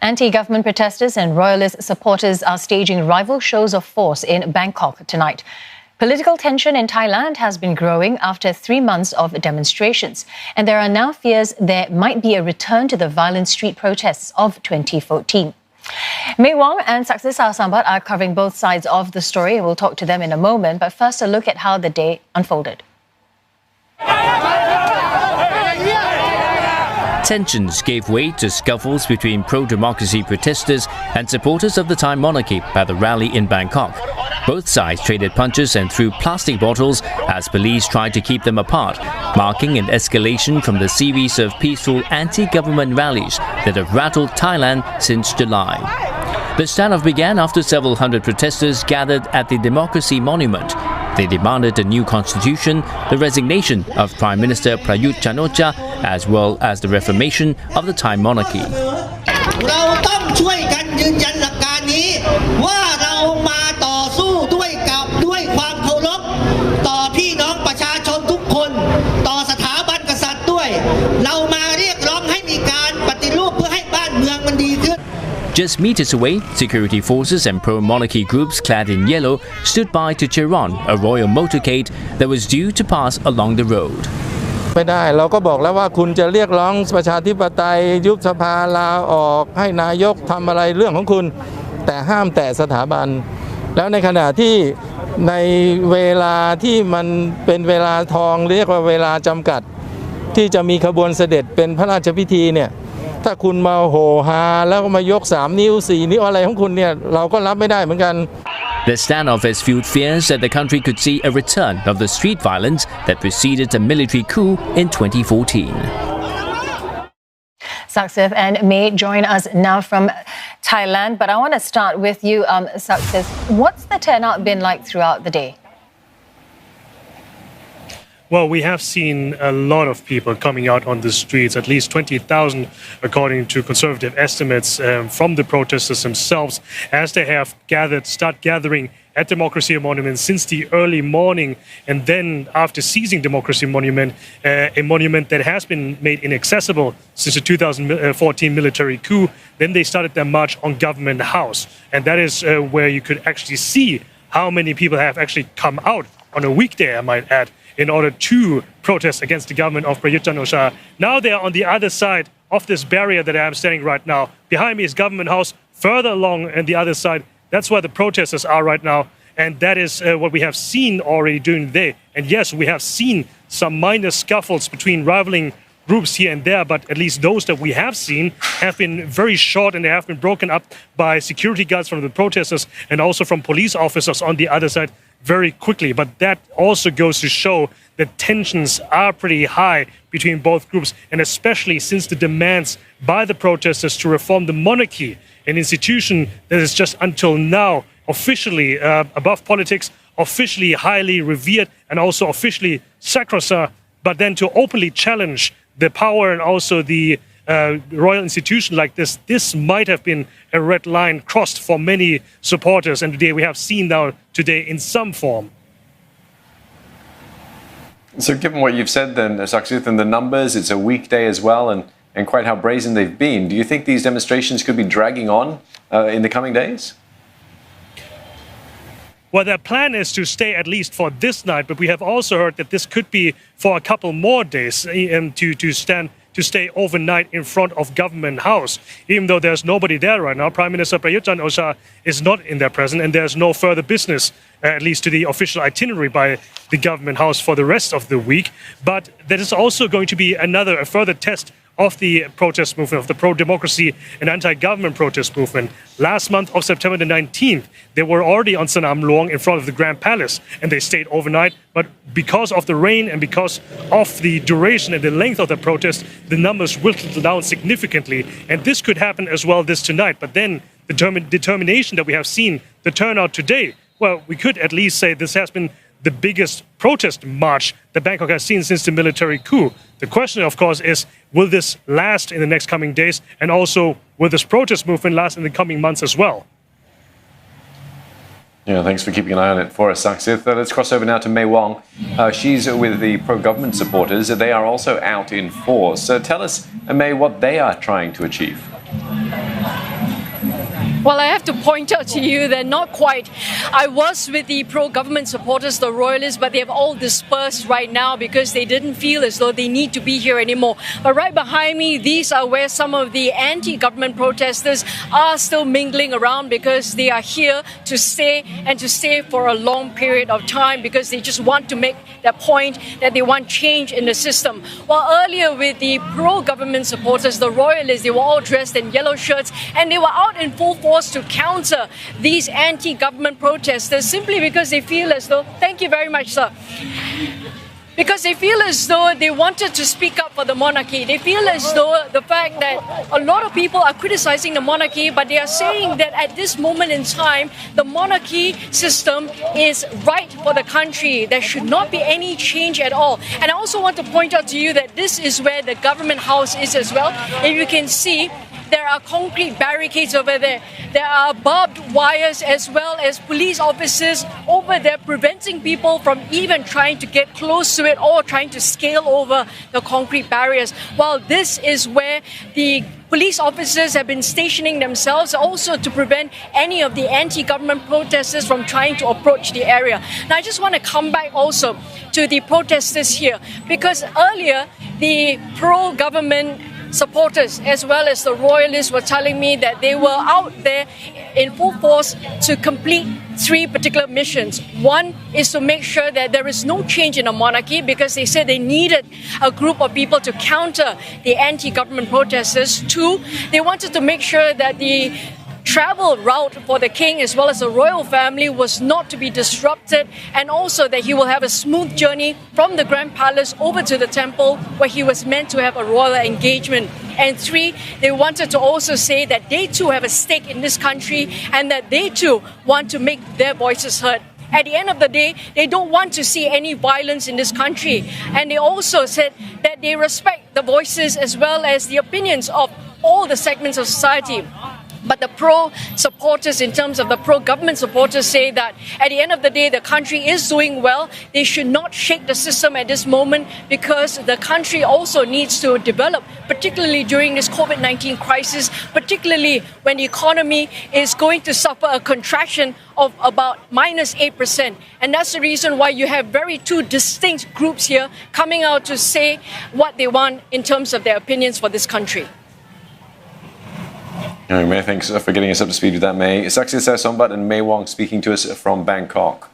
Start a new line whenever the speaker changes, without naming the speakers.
Anti-government protesters and royalist supporters are staging rival shows of force in Bangkok tonight. Political tension in Thailand has been growing after 3 months of demonstrations, and there are now fears there might be a return to the violent street protests of 2014. Mei Wong and Saksisa Sambat are covering both sides of the story. We'll talk to them in a moment, but first a look at how the day unfolded.
Tensions gave way to scuffles between pro-democracy protesters and supporters of the Thai monarchy at the rally in Bangkok. Both sides traded punches and threw plastic bottles as police tried to keep them apart, marking an escalation from the series of peaceful anti-government rallies that have rattled Thailand since July. The standoff began after several hundred protesters gathered at the Democracy Monument. They demanded a new constitution, the resignation of Prime Minister Prayut Chan-o-cha, as well as the reformation of the Thai monarchy. Just meters away, security forces and pro-monarchy groups clad in yellow stood by to cheer on a royal motorcade that was due to pass along the road.
ไม่ได้เราก็บอกแล้วว่าคุณจะเรียกร้องประชาธิปไตยยุบสภาลาออกให้นายกทำอะไรเรื่องของคุณแต่ห้ามแตะสถาบันแล้วในขณะที่ในเวลาที่มันเป็นเวลาทองเรียกว่าเวลาจำกัดที่จะมีขบวนเสด็จเป็นพระราชพิธีเนี่ยถ้าคุณมาโห่ฮาแล้วก็มายก3 นิ้ว 4 นิ้วอะไรของคุณเนี่ยเราก็รับไม่ได้เหมือนกัน
The standoff has fueled fears that the country could see a return of the street violence that preceded a military coup in 2014.
Saksif and May join us now from Thailand, but I want to start with you, Saksif. What's the turnout been like throughout the day?
Well, we have seen a lot of people coming out on the streets, at least 20,000, according to conservative estimates from the protesters themselves, as they have start gathering at Democracy Monument since the early morning. And then after seizing Democracy Monument, a monument that has been made inaccessible since the 2014 military coup, then they started their march on Government House. And that is where you could actually see how many people have actually come out on a weekday, I might add, in order to protest against the government of Prayut Chan-o-cha. Now they are on the other side of this barrier that I am standing right now. Behind me is Government House. Further along on the other side, that's where the protesters are right now. And that is what we have seen already during the day. And yes, we have seen some minor scuffles between rivaling groups here and there, but at least those that we have seen have been very short, and they have been broken up by security guards from the protesters and also from police officers on the other side very quickly. But that also goes to show that tensions are pretty high between both groups, and especially since the demands by the protesters to reform the monarchy, an institution that is just until now officially above politics, officially highly revered, and also officially sacrosanct, but then to openly challenge the power and also the royal institution like this might have been a red line crossed for many supporters, and today we have seen now today in some form.
So given what you've said then, Saksith, and the numbers, it's a weekday as well, and quite how brazen they've been, do you think these demonstrations could be dragging on in the coming days?
Well, their plan is to stay at least for this night, but we have also heard that this could be for a couple more days to stay overnight in front of Government House. Even though there's nobody there right now, Prime Minister Prayut Chan-o-cha is not in there present, and there's no further business, at least to the official itinerary by the Government House for the rest of the week. But that is also going to be a further test of the protest movement, of the pro-democracy and anti-government protest movement. Last month of September the 19th, they were already on Sanam Luang in front of the Grand Palace, and they stayed overnight. But because of the rain and because of the duration and the length of the protest, the numbers whittled down significantly. And this could happen as well this tonight. But then the determination that we have seen, the turnout today, well, we could at least say this has been the biggest protest march that Bangkok has seen since the military coup. The question, of course, is, will this last in the next coming days? And also, will this protest movement last in the coming months as well?
Yeah, thanks for keeping an eye on it for us, Saksith. Let's cross over now to Mei Wong. She's with the pro-government supporters. They are also out in force. So tell us, Mei, what they are trying to achieve.
Well, I have to point out to you that not quite. I was with the pro-government supporters, the royalists, but they have all dispersed right now because they didn't feel as though they need to be here anymore. But right behind me, these are where some of the anti-government protesters are still mingling around because they are here to stay and to stay for a long period of time because they just want to make that point that they want change in the system. While earlier with the pro-government supporters, the royalists, they were all dressed in yellow shirts and they were out in full force to counter these anti-government protesters simply because they feel as though, thank you very much, sir, because they feel as though they wanted to speak up for the monarchy. They feel as though the fact that a lot of people are criticizing the monarchy, but they are saying that at this moment in time, the monarchy system is right for the country. There should not be any change at all. And I also want to point out to you that this is where the government house is as well. If you can see, there are concrete barricades over there. There are barbed wires as well as police officers over there preventing people from even trying to get close to it or trying to scale over the concrete barriers. While this is where the police officers have been stationing themselves also to prevent any of the anti-government protesters from trying to approach the area. Now, I just want to come back also to the protesters here because earlier the pro-government supporters as well as the royalists were telling me that they were out there in full force to complete three particular missions. One is to make sure that there is no change in the monarchy because they said they needed a group of people to counter the anti-government protesters. Two, they wanted to make sure that the travel route for the king as well as the royal family was not to be disrupted and also that he will have a smooth journey from the Grand Palace over to the temple where he was meant to have a royal engagement. And three, they wanted to also say that they too have a stake in this country and that they too want to make their voices heard. At the end of the day, they don't want to see any violence in this country. And they also said that they respect the voices as well as the opinions of all the segments of society. But the pro-supporters, in terms of the pro-government supporters, say that at the end of the day, the country is doing well. They should not shake the system at this moment because the country also needs to develop, particularly during this COVID-19 crisis, particularly when the economy is going to suffer a contraction of about -8%. And that's the reason why you have two distinct groups here coming out to say what they want in terms of their opinions for this country.
Many thanks for getting us up to speed with that, May. Saksita Sombat and May Wong speaking to us from Bangkok.